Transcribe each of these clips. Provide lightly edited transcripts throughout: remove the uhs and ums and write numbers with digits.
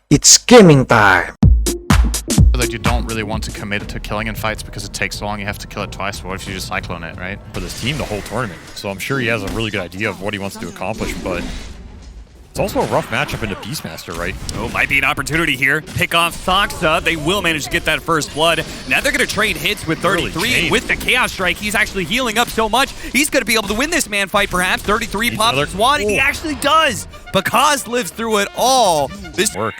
It's gaming time! Like you don't really want to commit to killing in fights because it takes so long. You have to kill it twice. What if you just cyclone it, right? For this team the whole tournament. So I'm sure he has a really good idea of what he wants to accomplish, but it's also a rough matchup into Beastmaster, right? Oh, might be an opportunity here. Pick off Soxa. They will manage to get that first blood. Now they're going to trade hits with 33. With the Chaos Strike, he's actually healing up so much. He's going to be able to win this man fight, perhaps. 33 pops his wad. He actually does. Because lives through it all. This work.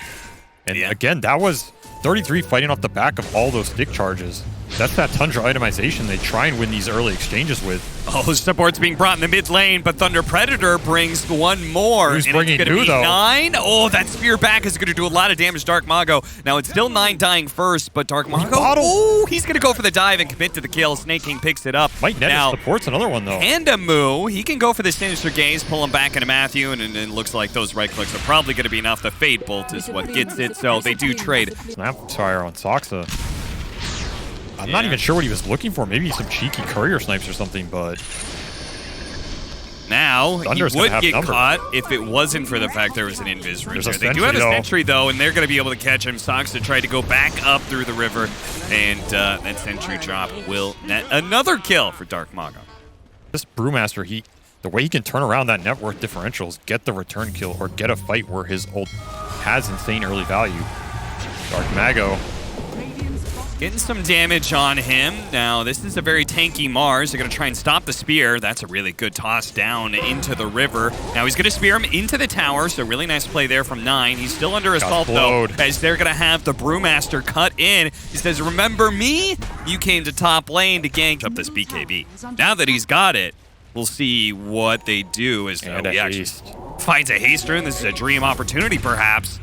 And again, that was 33 fighting off the back of all those stick charges. That's that Tundra itemization they try and win these early exchanges with. Oh, support's being brought in the mid lane, but Thunder Predator brings one more. Who's and bringing it's going to be though? 9. Oh, that spear back is going to do a lot of damage to Dark Mago. Now, it's still 9 dying first, but Dark Mago, oh, he's going to go for the dive and commit to the kill. Snake King picks it up. Might net now, supports another one, though. Pandamoo, he can go for the Sinister Gaze, pull him back into Matthew, and it looks like those right clicks are probably going to be enough. The Fade Bolt is what gets it, so they do trade. Snapfire on Soxa. I'm not even sure what he was looking for. Maybe some cheeky courier snipes or something, but now, Thunder's he would get caught if it wasn't for the fact there was an invis room there. They do have a sentry, though, and they're going to be able to catch him. Soxa tried to go back up through the river, and that sentry drop will net another kill for Dark Mago. This Brewmaster, the way he can turn around that net worth differentials, get the return kill, or get a fight where his ult has insane early value. Dark Mago getting some damage on him. Now, this is a very tanky Mars. They're going to try and stop the spear. That's a really good toss down into the river. Now, he's going to spear him into the tower, so really nice play there from 9. He's still under assault, though, as they're going to have the Brewmaster cut in. He says, remember me? You came to top lane to gank up this BKB. Now that he's got it, we'll see what they do as he actually finds a haste rune. This is a dream opportunity, perhaps.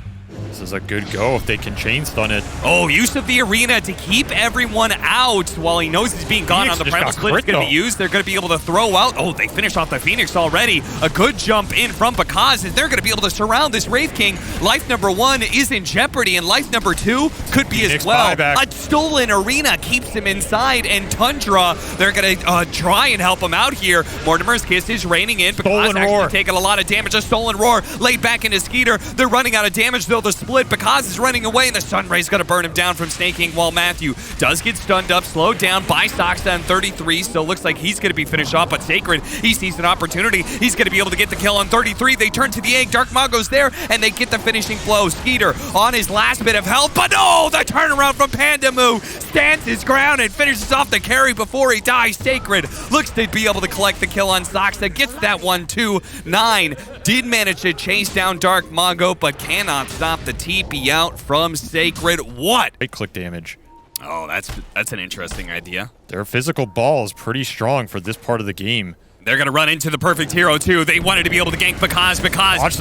This is a good go if they can chain stun it. Oh, use of the arena to keep everyone out while he knows he's being gone on the primal split. It's going to be used. They're going to be able to throw out. Oh, they finished off the Phoenix already. A good jump in from Bakaz, as they're going to be able to surround this Wraith King. Life number 1 is in jeopardy, and life number 2 could be as well. A stolen arena keeps him inside, and Tundra, they're going to try and help him out here. Mortimer's Kiss is raining in. Bakaz actually taking a lot of damage. A stolen roar laid back into Skeeter. They're running out of damage, though. The split, because is running away, and the Sunray's going to burn him down from Snake King, while Matthew does get stunned up, slowed down by Soxa on 33, so looks like he's going to be finished off, but Sacred, he sees an opportunity. He's going to be able to get the kill on 33. They turn to the egg. Dark Mago's there, and they get the finishing blow. Skeeter on his last bit of health, but no! The turnaround from Pandamoo stands his ground and finishes off the carry before he dies. Sacred looks to be able to collect the kill on Soxa, gets that one too. 9 did manage to chase down Dark Mago, but cannot stop the TP out from Sacred. What? Great click damage. Oh, that's an interesting idea. Their physical ball is pretty strong for this part of the game. They're going to run into the perfect hero, too. They wanted to be able to gank Bakaz,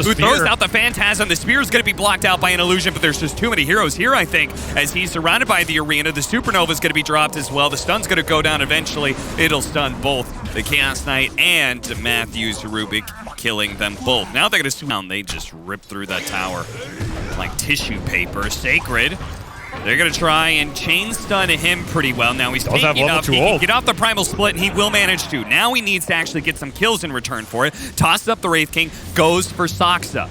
who throws out the Phantasm. The spear is going to be blocked out by an illusion, but there's just too many heroes here, I think, as he's surrounded by the arena. The Supernova is going to be dropped as well. The stun's going to go down eventually. It'll stun both the Chaos Knight and Matthews Rubik, killing them both. Now they're going to down. They just rip through that tower like tissue paper. Sacred, they're going to try and chain stun him pretty well. Now he's taking up. He can get off the primal split, and he will manage to. Now he needs to actually get some kills in return for it. Tosses up the Wraith King, goes for Soxa.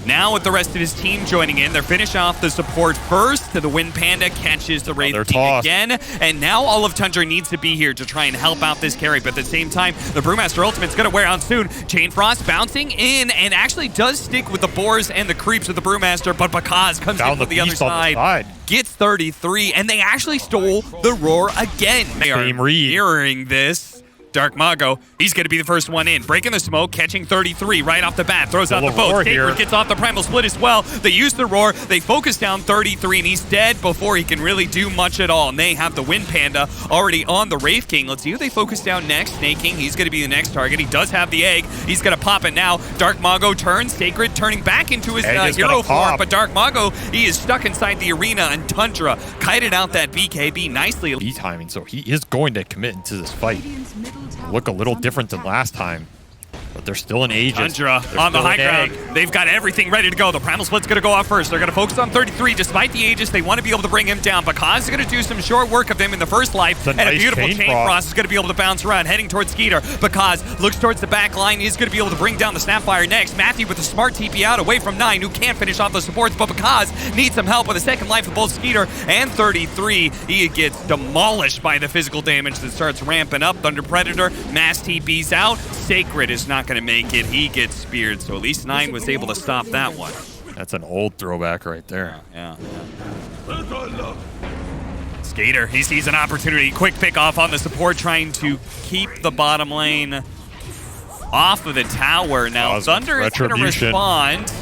Now with the rest of his team joining in, they're finishing off the support first. The Wind Panda catches the Wraith King again. And now all of Tundra needs to be here to try and help out this carry. But at the same time, the Brewmaster Ultimate's going to wear out soon. Chain Frost bouncing in and actually does stick with the boars and the creeps of the Brewmaster. But Bakaz comes in from the other side. Gets 33, and they actually stole the roar again. They are mirroring this. Dark Mago, he's going to be the first one in. Breaking the smoke, catching 33 right off the bat. Throws out the boat. Sacred gets off the primal split as well. They use the roar. They focus down 33, and he's dead before he can really do much at all. And they have the Wind Panda already on the Wraith King. Let's see who they focus down next. Snake King, he's going to be the next target. He does have the egg. He's going to pop it now. Dark Mago turns. Sacred turning back into his hero form. But Dark Mago, he is stuck inside the arena, and Tundra kited out that BKB nicely. Timing, so he is going to commit into this fight. Look a little different than last time. But they're still in Aegis. Tundra on the high ground. They've got everything ready to go. The Primal Split's going to go off first. They're going to focus on 33. Despite the Aegis, they want to be able to bring him down. Because they're going to do some short work of him in the first life. And a beautiful chain cross is going to be able to bounce around, heading towards Skeeter. Because looks towards the back line. He's going to be able to bring down the Snapfire next. Matthew with a smart TP out away from 9, who can't finish off the supports. But because needs some help with a second life of both Skeeter and 33. He gets demolished by the physical damage that starts ramping up. Thunder Predator, mass TP's out. Sacred is not going to make it. He gets speared, so at least 9 was able to stop that one. That's an old throwback right there. Yeah. Skater, he sees an opportunity. Quick pick off on the support, trying to keep the bottom lane off of the tower. Now, Thunder is going to respond.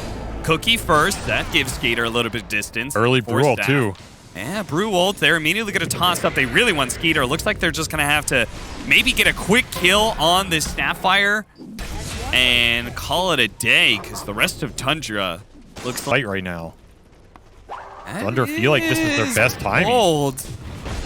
Cookie first. That gives Skater a little bit of distance. Early Brew ult, too. Yeah, Brew ult. They're immediately going to toss up. They really want Skeeter. Looks like they're just going to have to maybe get a quick kill on this Snapfire and call it a day, because the rest of Tundra looks like... right now. Thunder feel like this is their best timing. Bold.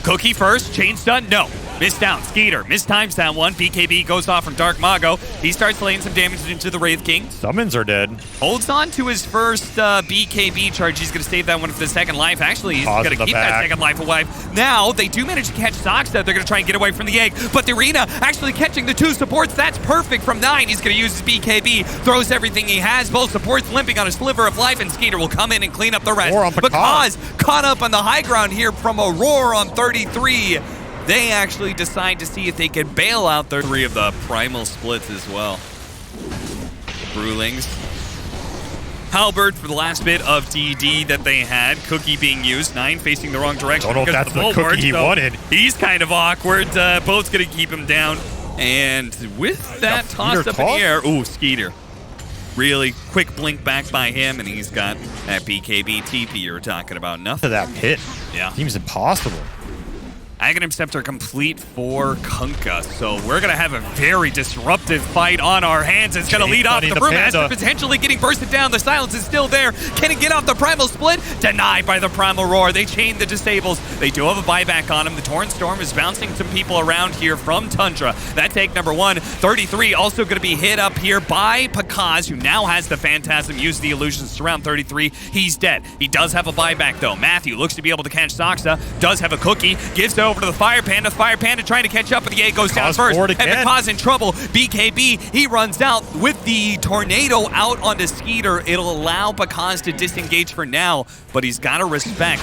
Cookie first. Chain stun. No. Missed down. Skeeter mistimes that one. BKB goes off from Dark Mago. He starts laying some damage into the Wraith King. Summons are dead. Holds on to his first BKB charge. He's going to save that one for the second life. Actually, he's going to keep that second life alive. Now, they do manage to catch Soxa. They're going to try and get away from the egg. But the Arena actually catching the 2 supports. That's perfect from 9. He's going to use his BKB. Throws everything he has. Both supports limping on a sliver of life. And Skeeter will come in and clean up the rest. Because caught up on the high ground here from Aurora on 33. They actually decide to see if they can bail out their 3 of the Primal Splits as well. Brewlings. Halberd for the last bit of DD that they had. Cookie being used. 9 facing the wrong direction. Don't know if that's the cookie he wanted. He's kind of awkward. Boat's going to keep him down. And with that toss up in the air. Ooh, Skeeter. Really quick blink back by him, and he's got that BKB TP you were talking about. Nothing. To that pit. Yeah. Seems impossible. Aghanim Scepter complete for Kunkka, so we're going to have a very disruptive fight on our hands. It's going to lead off the Brewmaster potentially getting bursted down. The silence is still there. Can he get off the Primal Split? Denied by the Primal Roar. They chain the disables. They do have a buyback on him. The Torrent Storm is bouncing some people around here from Tundra. That take number 1. 33 also going to be hit up here by Pakaz, who now has the Phantasm. Use the illusions to surround 33. He's dead. He does have a buyback, though. Matthew looks to be able to catch Soxa. Does have a cookie. Gives it over to the Fire Panda. Fire Panda trying to catch up, but the A goes down first. And Pakaz in trouble. BKB, he runs out with the Tornado out onto Skeeter. It'll allow Pakaz to disengage for now, but he's got to respect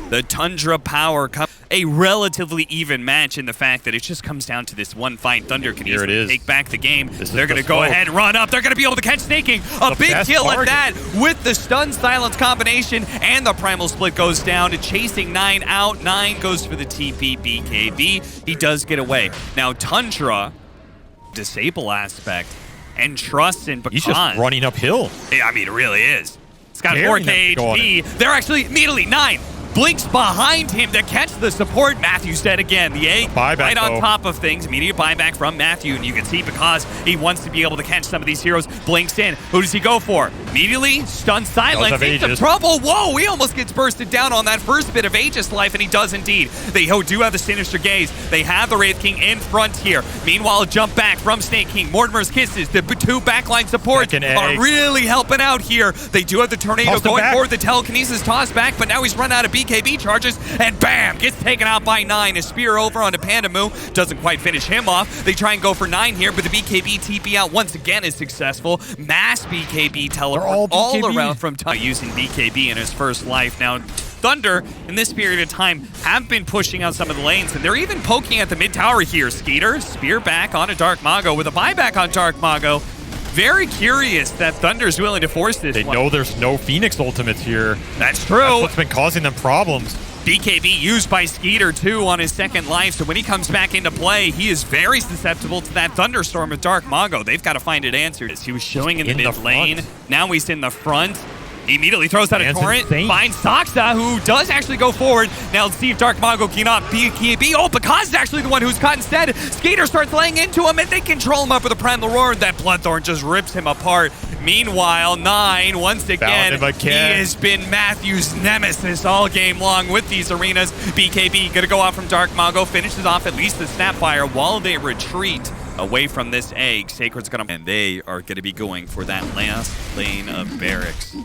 the Tundra power. A relatively even match in the fact that it just comes down to this one fight. Thunder can easily take back the game. They're going to go ahead and run up. They're going to be able to catch Snaking. A big kill at that with the stun silence combination, and the Primal Split goes down to chasing 9 out. 9 goes for the TP BKB. He does get away. Now Tundra, disable aspect, and trusts in Pakaz. He's just running uphill. Yeah, I mean, it really is. It's got 4K HP. They're actually immediately 9. Blinks behind him to catch the support. Matthew's dead again. The egg right on top of things. Immediate buyback from Matthew, and you can see because he wants to be able to catch some of these heroes. Blinks in. Who does he go for? Immediately, stun silence. Into trouble. Whoa, he almost gets bursted down on that first bit of Aegis life, and he does indeed. They do have the Sinister Gaze. They have the Wraith King in front here. Meanwhile, jump back from Snake King. Mortimer's Kisses. The 2 backline supports are really helping out here. They do have the Tornado going forward. The Telekinesis toss back, but now he's run out of BKB charges, and bam, gets taken out by 9. A spear over onto Pandamu. Doesn't quite finish him off. They try and go for 9 here, but the BKB TP out once again is successful. Mass BKB teleport all around from using BKB in his first life. Now, Thunder, in this period of time, have been pushing out some of the lanes, and they're even poking at the mid tower here. Skeeter, spear back onto Dark Mago with a buyback on Dark Mago. Very curious that Thunder's willing to force this. They know there's no Phoenix ultimates here. That's true. That's what's been causing them problems. BKB used by Skeeter, too, on his second life, so when he comes back into play, he is very susceptible to that Thunderstorm with Dark Mago. They've got to find an answer. He was showing in the mid lane. Now he's in the front. He immediately throws out a torrent, finds Soxa, who does actually go forward. Now let's see if Dark Mago cannot BKB. Oh, Pakaz is actually the one who's caught instead. Skeeter starts laying into him, and they control him up with a Primal Roar. That Bloodthorn just rips him apart. Meanwhile, 9, once again, he has been Matthew's nemesis all game long with these arenas. BKB gonna go off from Dark Mago, finishes off at least the Snapfire while they retreat. away from this egg. Sacred's gonna, and they are gonna be going for that last lane of barracks.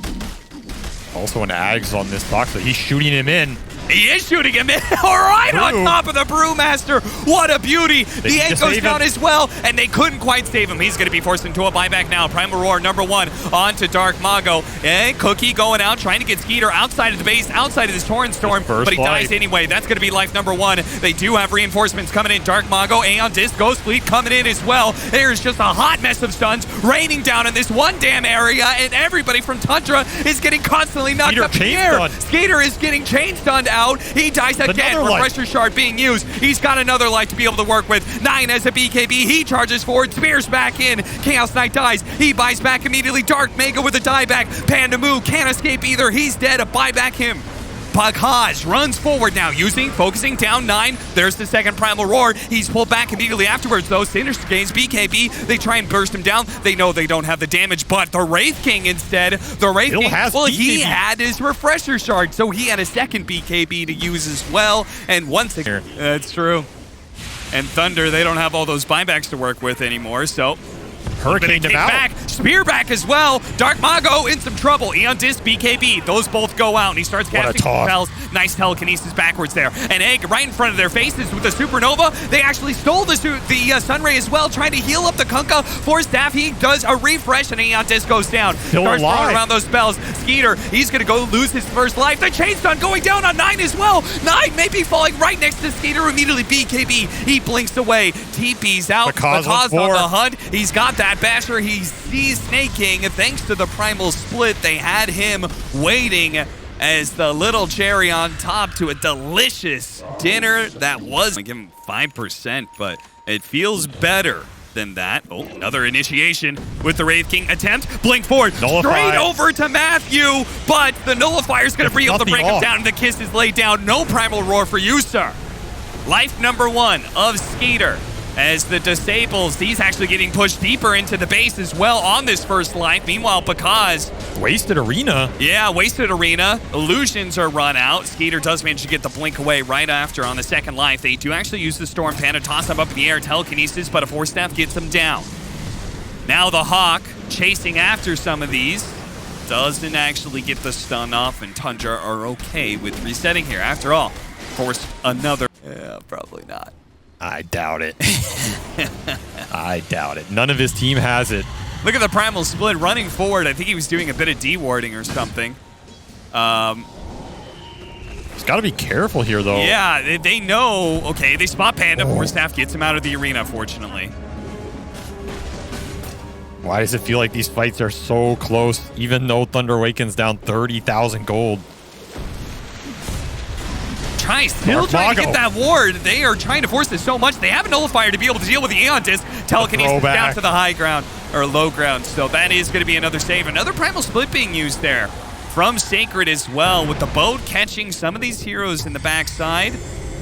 Also an Ags on this box, but he's shooting him in. He is shooting him in right on top of the Brewmaster. What a beauty. The egg goes down as well, and they couldn't quite save him. He's going to be forced into a buyback now. Primal Roar, #1, on to Dark Mago. And Cookie going out, trying to get Skeeter outside of the base, outside of this Torrent Storm, but he dies anyway. That's going to be life #1. They do have reinforcements coming in. Dark Mago, Aeon Disc, Ghost Fleet coming in as well. There's just a hot mess of stuns raining down in this one damn area, and everybody from Tundra is getting constantly knocked up in the air. Skeeter is getting chain stunned out. He dies again. Refresher Shard being used. He's got another life to be able to work with. 9 as a BKB. He charges forward. Spears back in. Chaos Knight dies. He buys back immediately. Dark Mega with a dieback. Panda Moo can't escape either. He's dead. A buyback him. Pakaz runs forward now, focusing down 9. There's the second Primal Roar. He's pulled back immediately afterwards, though. Sinister gains BKB. They try and burst him down. They know they don't have the damage, but the Wraith King instead. The Wraith King, well, he had his Refresher Shard, so he had a second BKB to use as well. And once again, that's true. And Thunder, they don't have all those buybacks to work with anymore, so... Hurricane him out. Back. Spear back as well. Dark Mago in some trouble. Eon Disc, BKB. Those both go out, and he starts casting spells. Nice telekinesis backwards there. An egg right in front of their faces with the Supernova. They actually stole the Sunray as well, trying to heal up the Kunkka for Staff. He does a refresh, and Eon Disc goes down. Starts throwing around those spells. Skeeter, he's going to go lose his first life. The Chain Stun going down on 9 as well. 9 may be falling right next to Skeeter. Immediately BKB. He blinks away. TP's out. Because on the hunt. He's got that Basher. He sees Snake King. Thanks to the Primal Split, they had him waiting as the little cherry on top to a delicious dinner that was. I give him 5%, but it feels better than that. Oh, another initiation with the Wraith King attempt. Blink forward, straight over to Matthew, but the Nullifier is going to be able to break him down, and the kiss is laid down. No Primal Roar for you, sir. Life #1 of Skeeter. As the disables, he's actually getting pushed deeper into the base as well on this first life. Meanwhile, because Wasted Arena. Yeah, Wasted Arena. Illusions are run out. Skeeter does manage to get the blink away right after on the second life. They do actually use the Storm Panda, toss him up in the air, telekinesis, but a Force Staff gets him down. Now the Hawk chasing after some of these. Doesn't actually get the stun off, and Tundra are okay with resetting here. After all, force another. Yeah, probably not. I doubt it. I doubt it. None of his team has it. Look at the Primal Split running forward. I think he was doing a bit of de-warding or something. He's got to be careful here, though. Yeah, they know. Okay, they spot Panda. Force Staff gets him out of the arena, fortunately. Why does it feel like these fights are so close, even though Thunder Awaken's down 30,000 gold? Still trying to get that ward. They are trying to force this so much. They have a Nullifier to be able to deal with the Aeon Disc. Telekinesis down to the high ground, or low ground. So that is going to be another save. Another Primal Split being used there from Sacred as well, with the boat catching some of these heroes in the backside.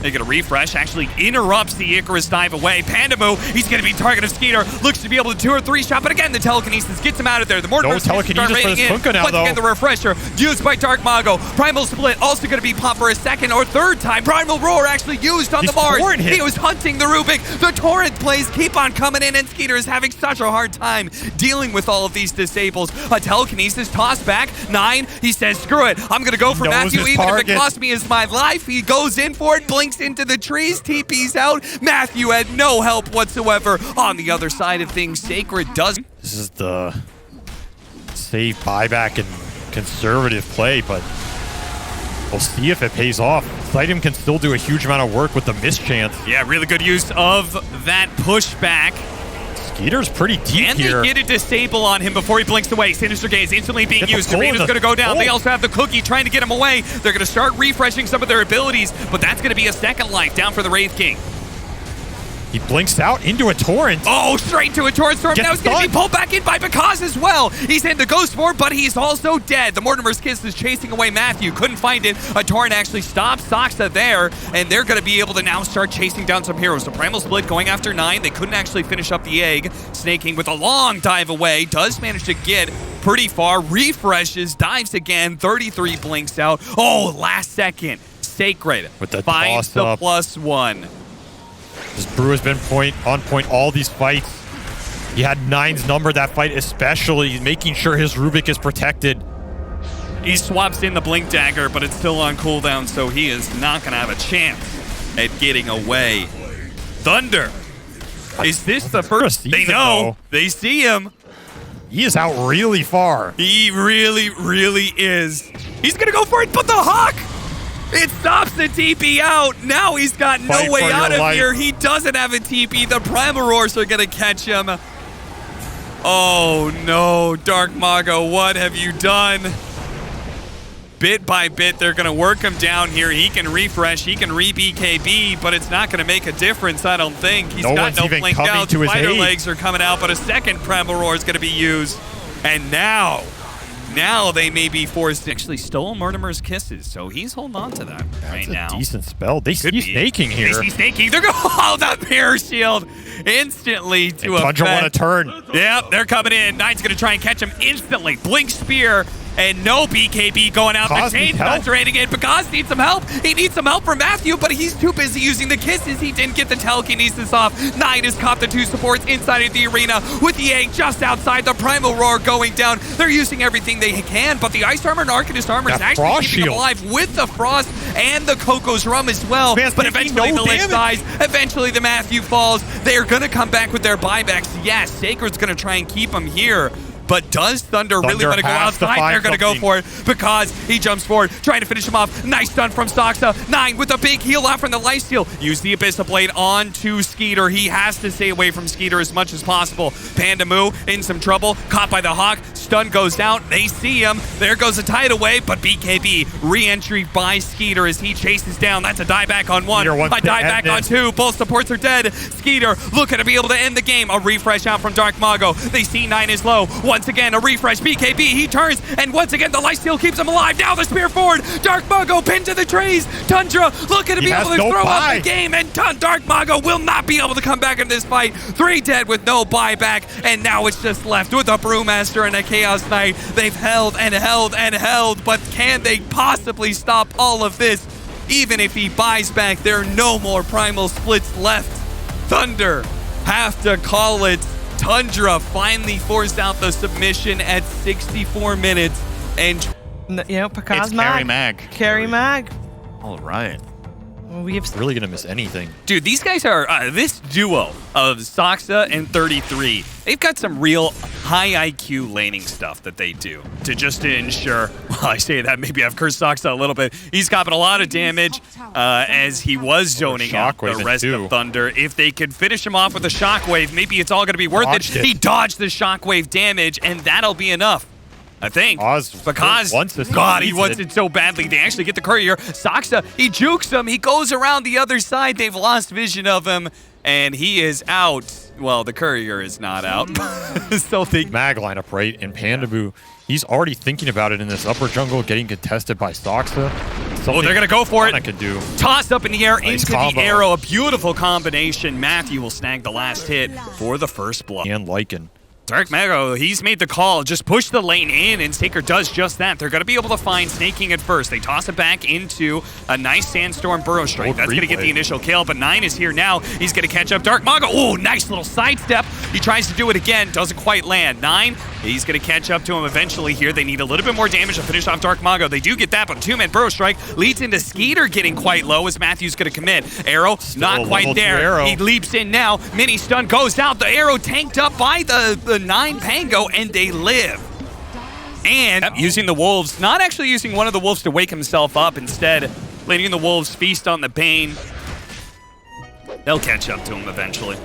They get a refresh, actually interrupts the Icarus dive away. Panda Moo, he's going to be target of Skeeter. Looks to be able to 2 or 3 shot, but again, the telekinesis gets him out of there. The Mortimer telekinesis for this Kunkka now, once again, the refresher used by Dark Mago. Primal Split also going to be popped for a second or third time. Primal Roar actually used on the Mars. He was hunting the Rubik. The Torrent plays keep on coming in, and Skeeter is having such a hard time dealing with all of these disables. A telekinesis toss back. 9, he says, screw it. I'm going to go for Matthew, even if it costs me is my life. He goes in for it, blinks into the trees, TP's out. Matthew had no help whatsoever. On the other side of things, Sacred does. This is the safe buyback and conservative play, but we'll see if it pays off. Sightem can still do a huge amount of work with the mischance. Yeah, really good use of that pushback. Skeeter's pretty deep here. And they get a disable on him before he blinks away. Sinister Gaze instantly being used. Arena's going to go down. They also have the Cookie trying to get him away. They're going to start refreshing some of their abilities, but that's going to be a second life down for the Wraith King. He blinks out into a Torrent. Oh, straight to a Torrent Storm. Now he's going to be pulled back in by Pakaz as well. He's in the Ghost Form, but he's also dead. The Mortimer's Kiss is chasing away Matthew. Couldn't find it. A Torrent actually stops Saksa there, and they're going to be able to now start chasing down some heroes. The Primal Split going after 9. They couldn't actually finish up the egg. Snaking with a long dive away. Does manage to get pretty far. Refreshes. Dives again. 33 blinks out. Oh, last second. Sacred with the finds the +1. This Brew has been on point all these fights. He had 9's number that fight, especially making sure his Rubik is protected. He swaps in the Blink Dagger, but it's still on cooldown, so he is not going to have a chance at getting away. Thunder. Is this the first? They know. They see him. He is out really far. He really, really is. He's going to go for it, but the Hawk! It stops the TP out. Now he's got no way out of here. He doesn't have a TP. The Primal Roars are going to catch him. Oh no, Dark Mago, what have you done? Bit by bit, they're going to work him down here. He can refresh, he can re-BKB, but it's not going to make a difference, I don't think. He's got no blink out. Spider legs are coming out, but a second Primal Roar is going to be used. And now they may be forced to actually stole Mortimer's kisses, so he's holding on to that right now. That's a decent spell. They see snaking here. They see snaking. They're going to hold that Mirror Shield instantly to a Tundra want to turn. Yep, they're coming in. Nine's going to try and catch him instantly. Blink Spear. And no BKB going out. The chain's not draining it. Because needs some help. He needs some help from Matthew, but he's too busy using the kisses. He didn't get the telekinesis off. Nine has caught the two supports inside of the arena with the Yang just outside. The Primal Roar going down. They're using everything they can, but the Ice Armor and Arcanist Armor is actually keeping them alive with the Frost and the Coco's Rum as well. But eventually the Lich dies. Eventually the Matthew falls. They're going to come back with their buybacks. Yes, Sacred's going to try and keep him here. But does Thunder really want to go outside? They're going to go for it because he jumps forward, trying to finish him off. Nice stun from Stoxa. Nine with a big heal out from the lifesteal. Use the Abyssal Blade onto Skeeter. He has to stay away from Skeeter as much as possible. Panda Moo in some trouble. Caught by the Hawk. Stun goes down. They see him. There goes a tide away, but BKB re-entry by Skeeter as he chases down. That's a dieback on one. A dieback on two. Both supports are dead. Skeeter looking to be able to end the game. A refresh out from Dark Mago. They see Nine is low. Once again, a refresh. BKB, he turns, and once again, the lifesteal keeps him alive. Now the spear forward. Dark Mago pinned to the trees. Tundra looking to be able to throw up the game, and Dark Mago will not be able to come back in this fight. 3 dead with no buyback, and now it's just left with a Brewmaster and a Chaos Knight. They've held and held and held, but can they possibly stop all of this? Even if he buys back, there are no more Primal Splits left. Thunder have to call it. Tundra finally forced out the submission at 64 minutes. And Pakaz Mag. Carry Mag. All right. We're really going to miss anything. Dude, these guys are, this duo of Stoxa and 33, they've got some real high IQ laning stuff that they do to ensure, well, I say that, maybe I've cursed Stoxa a little bit. He's copping a lot of damage as he was zoning out the rest of Thunder. If they could finish him off with a Shockwave, maybe it's all going to be worth it. He dodged the Shockwave damage, and that'll be enough. I think. Because, God, he wants it so badly. They actually get the courier. Stoxa, he jukes him. He goes around the other side. They've lost vision of him, and he is out. Well, the courier is not out. So they Mag lineup, right? And Panda Moo, he's already thinking about it in this upper jungle, getting contested by Stoxa. Oh, they're going to go for it. Can do. Toss up in the air into the arrow. A beautiful combination. Matthew will snag the last hit for the first blood. And Lycan. Dark Mago, he's made the call. Just push the lane in, and Saker does just that. They're going to be able to find snaking at first. They toss it back into a nice Sandstorm Burrow Strike. That's going to get the initial kill, but Nine is here now. He's going to catch up Dark Mago. Oh, nice little sidestep. He tries to do it again. Doesn't quite land. Nine, he's going to catch up to him eventually here. They need a little bit more damage to finish off Dark Mago. They do get that, but a 2-man Burrow Strike leads into Skeeter getting quite low as Matthew's going to commit. Arrow, not quite there. He leaps in now. Mini stun goes out. The arrow tanked up by the Nine Pango, and they live. And using the Wolves, not actually using one of the Wolves to wake himself up, instead letting the Wolves feast on the Bane. They'll catch up to him eventually.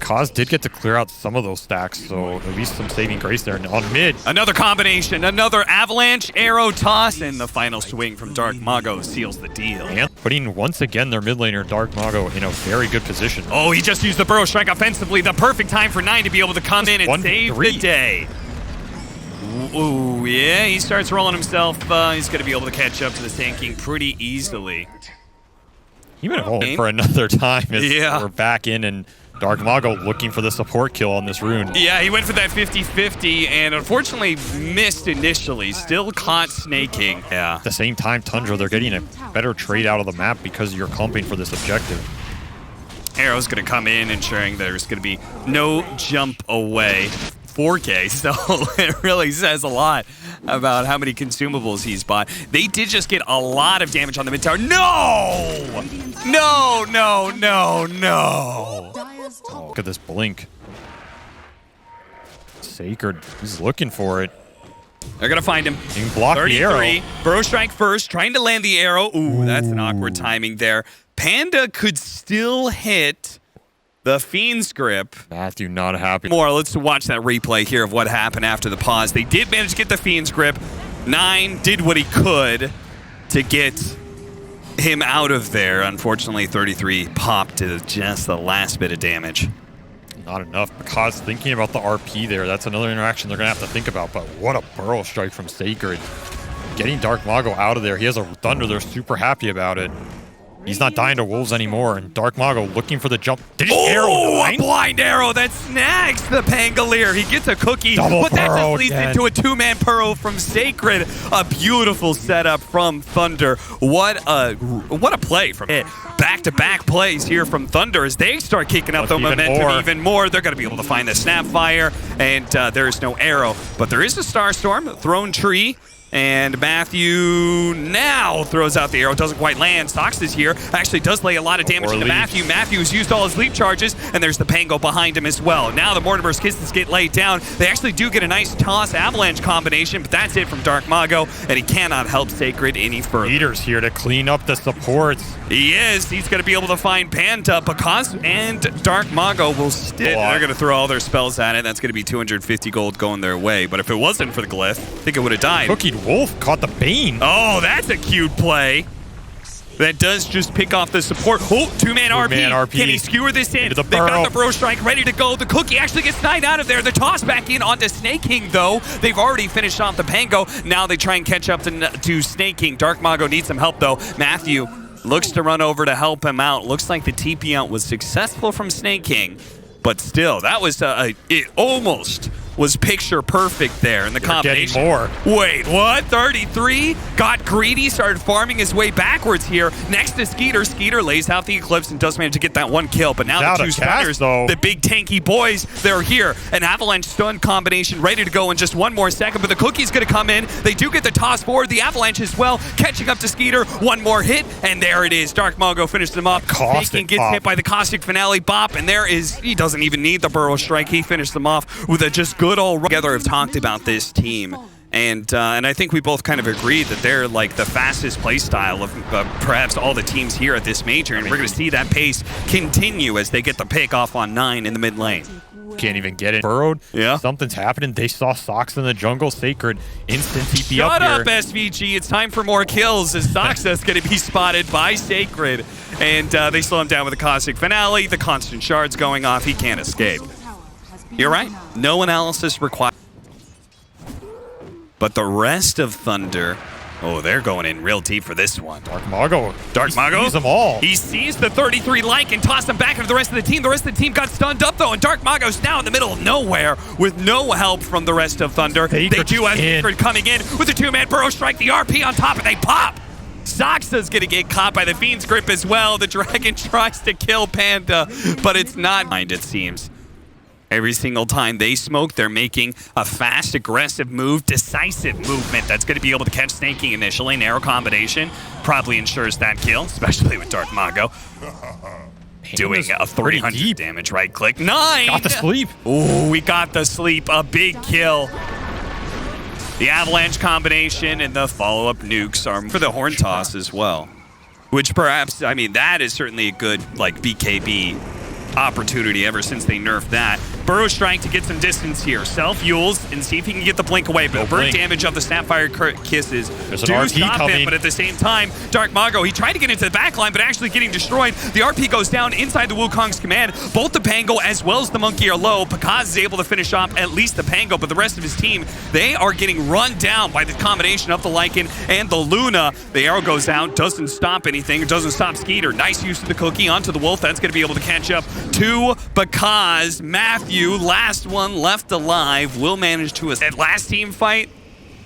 Kaz did get to clear out some of those stacks, so at least some saving grace there on mid. Another combination, another avalanche, arrow toss, and the final swing from Dark Mago seals the deal. And putting, once again, their mid laner, Dark Mago, in a very good position. Oh, he just used the Burrow Strike offensively. The perfect time for Nine to be able to come in and save the day. Ooh, yeah, he starts rolling himself. He's going to be able to catch up to the tanking pretty easily. He went home for another time as we're back in, and Dark Mago looking for the support kill on this rune. Yeah, he went for that 50-50 and unfortunately missed initially. Still caught snaking. Yeah. At the same time, Tundra, they're getting a better trade out of the map because you're clumping for this objective. Arrow's going to come in, ensuring there's going to be no jump away. 4K, so it really says a lot about how many consumables he's bought. They did just get a lot of damage on the mid tower. No! No, no, no, no! Oh, look at this blink. Sacred, he's looking for it. They're going to find him. He can block the arrow. Burrow strike first, trying to land the arrow. Ooh, that's an awkward timing there. Panda could still hit the Fiend's grip. Matthew not happy. More, let's watch that replay here of what happened after the pause. They did manage to get the Fiend's grip. 9 did what he could to get him out of there. Unfortunately, 33 popped to just the last bit of damage. Not enough, because thinking about the RP there, that's another interaction they're going to have to think about. But what a burrow strike from Sacred. Getting Dark Mago out of there. He has a Thunder. They're super happy about it. He's not dying to wolves anymore, and Dark Mago looking for the jump. Did he arrow a blind arrow that snags the Pangolier. He gets a cookie, Double but that just leads again. into a 2-man Burrow from Sacred. A beautiful setup from Thunder. What a play from it. Back-to-back plays here from Thunder as they start kicking up the momentum even more. They're going to be able to find the Snapfire, and there is no arrow. But there is a Starstorm, Throne Tree, and Matthew now throws out the arrow. Doesn't quite land. Sox is here. Actually does lay a lot of damage to Matthew. Matthew's used all his leap charges, and there's the Pango behind him as well. Now the Mortimer's Kisses get laid down. They actually do get a nice toss avalanche combination, but that's it from Dark Mago, and he cannot help Sacred any further. Leader's here to clean up the supports. He is. He's going to be able to find Panda, because and Dark Mago will still. They're going to throw all their spells at it. That's going to be 250 gold going their way. But if it wasn't for the glyph, I think it would have died. Cookied Wolf caught the Bane. Oh, that's a cute play. That does just pick off the support. Oh, 2-man RP. Can he skewer this in? They've got the Burrow Strike ready to go. The Cookie actually gets sniped out of there. The toss back in onto Snake King, though. They've already finished off the Pango. Now they try and catch up to Snake King. Dark Mago needs some help, though. Matthew looks to run over to help him out. Looks like the TP out was successful from Snake King. But still, that was it almost was picture perfect there in the combination. More. Wait, what? 33? Got greedy, started farming his way backwards here. Next to Skeeter. Skeeter lays out the Eclipse and does manage to get that one kill. But now the two stunners, the big tanky boys, they're here. An Avalanche stun combination ready to go in just one more second. But the Cookie's going to come in. They do get the toss forward. The Avalanche as well, catching up to Skeeter. One more hit, and there it is. Dark Mago finished them up. Taking gets hit by the Caustic Finale bop, and there is, he doesn't even need the Burrow Strike. He finished them off with a just good old run. Together have talked about this team, and I think we both kind of agreed that they're like the fastest play style of perhaps all the teams here at this major, and we're going to see that pace continue as they get the pick off on 9 in the mid lane. Can't even get it. Burrowed. Yeah. Something's happening. They saw Sox in the jungle. Sacred instant TP Shut up here. up, SVG. It's time for more kills as Soxa's going to be spotted by Sacred. And they slow him down with a Caustic Finale. The constant shards going off. He can't escape. You're right. No analysis required. But the rest of Thunder, oh, they're going in real deep for this one. Dark Mago. Dark Mago sees them all. He sees the 33 like and toss them back into the rest of the team. The rest of the team got stunned up, though, and Dark Mago's now in the middle of nowhere with no help from the rest of Thunder. They do have Sacred coming in with a 2-man Burrow Strike, the RP on top, and they pop. Soxa's going to get caught by the Fiend's grip as well. The Dragon tries to kill Panda, but it's not, it seems. Every single time they smoke, they're making a fast, aggressive move, decisive movement that's going to be able to catch Snake King initially. Narrow combination probably ensures that kill, especially with Dark Mago. Doing a 300 damage right click. 9! Got the sleep. Ooh, we got the sleep. A big kill. The Avalanche combination and the follow-up nukes are for the Horn Toss as well. Which perhaps, I mean, that is certainly a good, like, BKB opportunity ever since they nerfed that. Burrow Strike to get some distance here. Self-Yules and see if he can get the blink away. But burn damage of the Snapfire Kisses do stop him. But at the same time, Dark Mago, he tried to get into the backline, but actually getting destroyed. The RP goes down inside the Wukong's command. Both the Pango as well as the Monkey are low. Pakaz is able to finish off at least the Pango, but the rest of his team, they are getting run down by the combination of the Lycan and the Luna. The arrow goes out, doesn't stop anything. It doesn't stop Skeeter. Nice use of the Cookie onto the Wolf. That's going to be able to catch up to Pakaz. Matthew, last one left alive, will manage to escape. That last team fight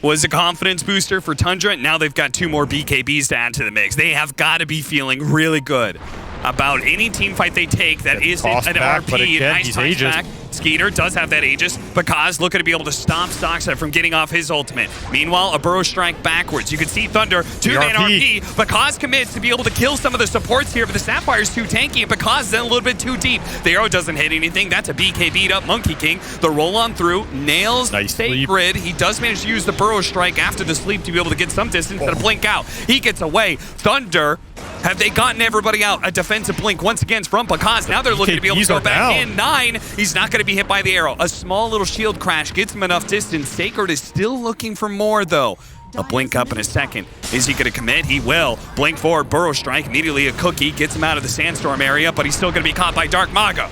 was a confidence booster for Tundra. Now they've got 2 more BKBs to add to the mix. They have got to be feeling really good about any team fight they take that isn't an back, RP. but again, nice he's touch Aegis. back. Skeeter does have that Aegis. Bakaz looking to be able to stop Stockset from getting off his ultimate. Meanwhile, a burrow strike backwards. You can see Thunder, 2-man RP. Bakaz commits to be able to kill some of the supports here, but the Sapphire's too tanky, and Bakaz is then a little bit too deep. The arrow doesn't hit anything. That's a BK beat up Monkey King. The roll on through, nails Sacred. He does manage to use the burrow strike after the sleep to be able to get some distance and a blink out. He gets away. Thunder, have they gotten everybody out? A defensive blink once again from Bakaz. Now they're looking to be able to go back in. 9, he's not going to be hit by the arrow. A small little shield crash gets him enough distance. Sacred is still looking for more, though. A blink up in a second. Is he going to commit? He will. Blink forward, burrow strike. Immediately a cookie gets him out of the sandstorm area, but he's still going to be caught by Dark Mago.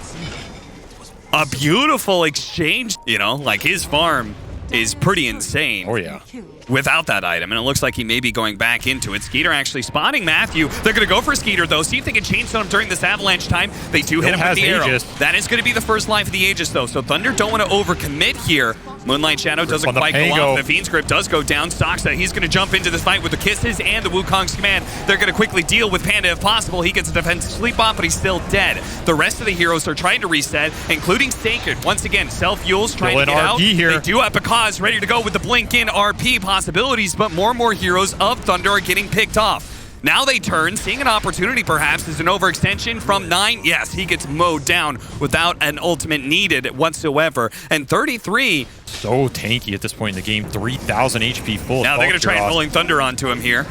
A beautiful exchange. You know, like his farm is pretty insane. Oh, yeah. Without that item, and it looks like he may be going back into it. Skeeter actually spotting Matthew. They're going to go for Skeeter, though. See if they can change him during this avalanche time. They do hit him with the arrow. That is going to be the first life of the Aegis, though. So Thunder don't want to overcommit here. Moonlight Shadow doesn't quite go off. The Fiend's Grip does go down. Stockset, he's going to jump into this fight with the Kisses and the Wukong's command. They're going to quickly deal with Panda if possible. He gets a defensive sleep off, but he's still dead. The rest of the heroes are trying to reset, including Sacred. Once again, Self-Yule's trying to get out. Here. They do have Bakaz ready to go with the blink-in RP possibilities, but more and more heroes of Thunder are getting picked off. Now they turn, seeing an opportunity perhaps as an overextension from 9. Yes, he gets mowed down without an ultimate needed whatsoever. And 33. So tanky at this point in the game. 3,000 HP full. Now they're going to try and rolling Thunder onto him here.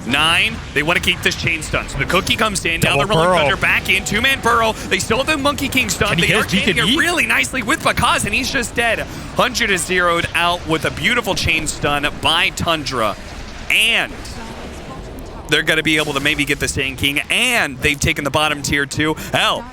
9, they want to keep this chain stun. So the cookie comes in. Now they're rolling Thunder back in. 2-man burrow. They still have the Monkey King stun. They are chaining it really nicely with Bakaz, and he's just dead. 100 is zeroed out with a beautiful chain stun by Tundra. And they're going to be able to maybe get the Sand King, and they've taken the bottom tier 2. Hell,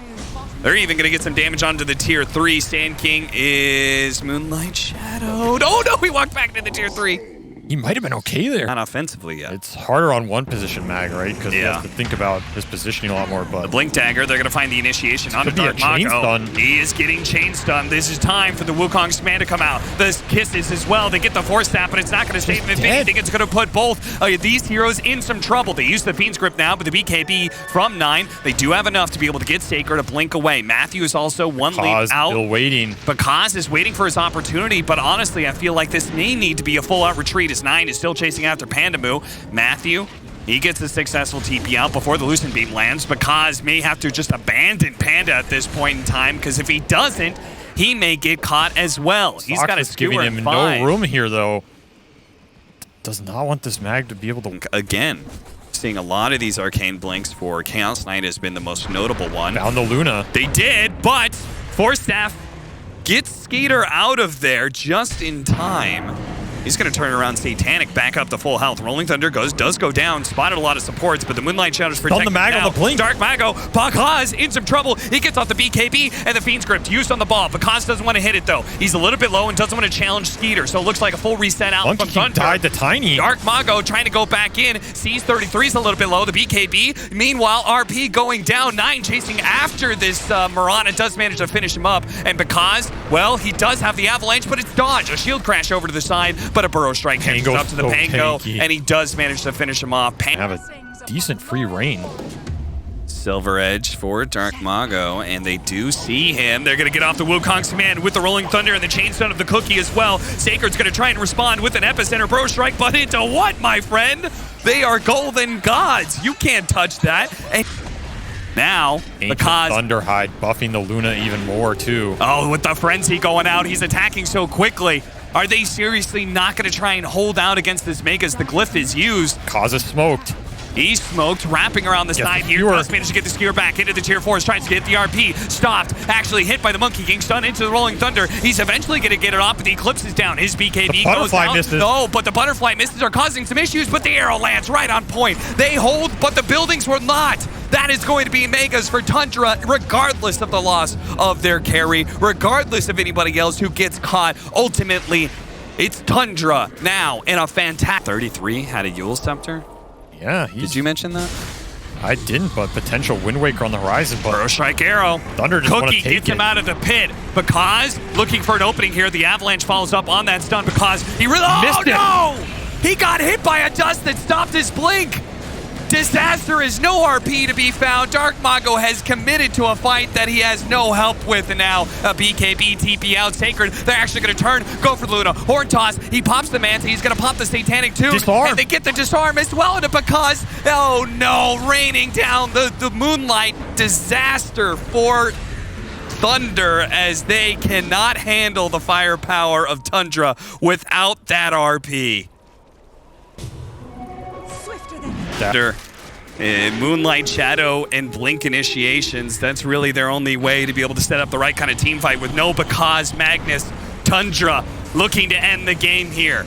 they're even going to get some damage onto the tier 3. Sand King is Moonlight Shadowed. Oh no, he walked back to the tier 3. He might have been okay there. Not offensively yet. It's harder on one position, Mag, right? Because he has to think about his positioning a lot more. But the Blink Dagger, they're going to find the initiation onto Dark Mago. He is getting chain stun. This is time for the Wukong's command to come out. The Kisses as well. They get the Force Snap, but it's not going to save him. If anything, it's going to put both these heroes in some trouble. They use the Fiend's Grip now, but the BKB from 9, they do have enough to be able to get Sacred to blink away. Matthew is also one lead out. Still waiting. Bakaz is waiting for his opportunity, but honestly, I feel like this may need to be a full-out retreat as 9 is still chasing after Pandamu. Matthew, he gets a successful TP out before the Lucent Beam lands. Bakaz may have to just abandon Panda at this point in time, because if he doesn't, he may get caught as well. He's got a skewer giving him no room here, though. Does not want this Mag to be able to... Again, seeing a lot of these arcane blinks for Chaos Knight has been the most notable one. Found the Luna. They did, but Force Staff gets Skeeter out of there just in time. He's going to turn around Satanic, back up to full health. Rolling Thunder does go down. Spotted a lot of supports, but the Moonlight Shadow's protected the Mag now. on the blink. Dark Mago. Bakaz in some trouble. He gets off the BKB and the Fiend's Grip used on the ball. Bakaz doesn't want to hit it, though. He's a little bit low and doesn't want to challenge Skeeter, so it looks like a full reset out from Thunder. Died to Tiny. Dark Mago trying to go back in. Sees 33's a little bit low. The BKB. Meanwhile, RP going down. 9 chasing after this Mirana does manage to finish him up. And Bakaz, well, he does have the Avalanche, but it's dodge. A shield crash over to the side, but a burrow strike catches up to the Pango, and he does manage to finish him off. Have a decent free reign. Silver Edge for Dark Mago, and they do see him. They're going to get off the Wukong's command with the Rolling Thunder and the Chain Stun of the Cookie as well. Sacred's going to try and respond with an Epicenter Burrow Strike, but into what, my friend? They are golden gods. You can't touch that. And now, because Thunderhide buffing the Luna even more, too. Oh, with the Frenzy going out, he's attacking so quickly. Are they seriously not going to try and hold out against this Mega as the Glyph is used? Cause is smoked. He's smoked, wrapping around the side here. Does manage to get the skewer back into the tier 4s, tries to get the RP. Stopped, actually hit by the Monkey King, stun into the Rolling Thunder. He's eventually going to get it off, but the Eclipse is down. His BKB goes down. Misses. No, but the Butterfly misses are causing some issues, but the arrow lands right on point. They hold, but the buildings will not. That is going to be Megas for Tundra, regardless of the loss of their carry, regardless of anybody else who gets caught. Ultimately, it's Tundra now in a fantastic... 33 had a Yule Scepter. Yeah, did you mention that? I didn't, but potential Wind Waker on the horizon. Burrow Strike Arrow. Thunder just Cookie gets him out of the pit. Because looking for an opening here, the Avalanche follows up on that stun because he really missed it. No! He got hit by a dust that stopped his blink. Disaster is no RP to be found. Dark Mago has committed to a fight that he has no help with, and now a BKB TP out. Sacred, they're actually going to turn, go for Luna. Horn toss, he pops the Manta, he's going to pop the Satanic too. Disarm. And they get the disarm as well, and because, oh no, raining down the Moonlight. Disaster for Thunder as they cannot handle the firepower of Tundra without that RP. Moonlight, Shadow, and Blink initiations. That's really their only way to be able to set up the right kind of team fight with no because Magnus. Tundra looking to end the game here.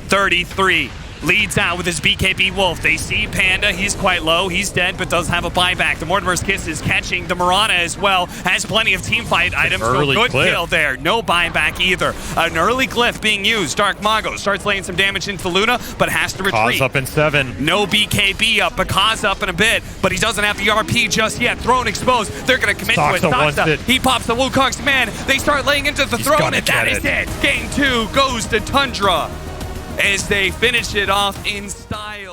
33. Leads out with his BKB Wolf. They see Panda. He's quite low. He's dead, but does have a buyback. The Mortimer's Kiss is catching the Mirana as well. Has plenty of team fight items. So good kill there. No buyback either. An early glyph being used. Dark Mago starts laying some damage into Luna, but has to retreat. Kaz up in 7. No BKB up. Kaz up in a bit, but he doesn't have the RP just yet. Throne exposed. They're going to commit to it. Saksa, he pops the Wukong's man. They start laying into the throne, and that is it. Game 2 goes to Tundra as they finish it off in style.